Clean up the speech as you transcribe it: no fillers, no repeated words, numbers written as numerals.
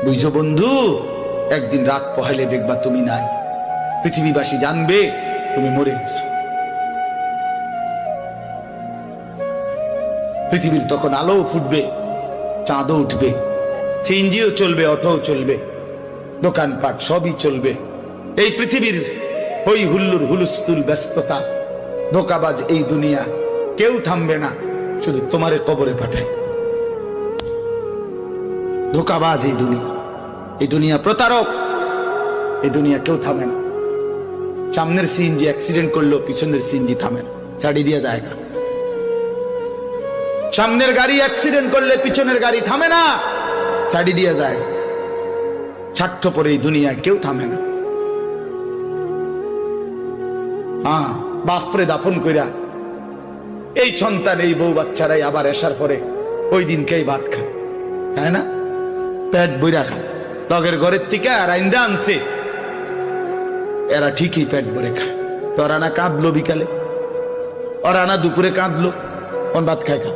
বুঝছো বন্ধু, একদিন রাত পহেলে দেখবা তুমি নাই, পৃথিবীবাসী জানবে তুমি মরে গেছো। পৃথিবীর তখন আলো ফুটবে, চাঁদও উঠবে, সিএনজিও চলবে, অটোও চলবে, দোকানপাট সবই চলবে। এই পৃথিবীর হই হুল্লুর হুলুস্থুল ব্যস্ততা, ধোকাবাজ এই দুনিয়া, কেউ থামবে না, শুধু তোমারে কবরে পাঠায়। ধোকাবাজ এই দুনিয়া প্রতারক, এই দুনিয়া কেউ থামে না। সামনের সিএনজি অ্যাক্সিডেন্ট করলো, পিছনের সিএনজি থামে না, ছাড়ি দিয়ে যায় না। সামনের গাড়ি অ্যাক্সিডেন্ট করলে পিছনের গাড়ি থামে না, ছাড়ি দিয়ে যায়। স্বার্থপর এই দুনিয়া কেউ থামে না। হ্যাঁ, বাপরে দাফন কইরা এই সন্তান, এই বউ বাচ্চারাই আবার আসার পরে ওই দিনকেই ভাত খায়, তাই না? পেট বইরা খায়, লগের ঘরের থেকে আর আইন্দা আনছে, এরা ঠিকই পেট ভরে খায়। তোরা না কাঁদলো বিকালে, ওরা না দুপুরে কাঁদলো, ভাত খায় খা।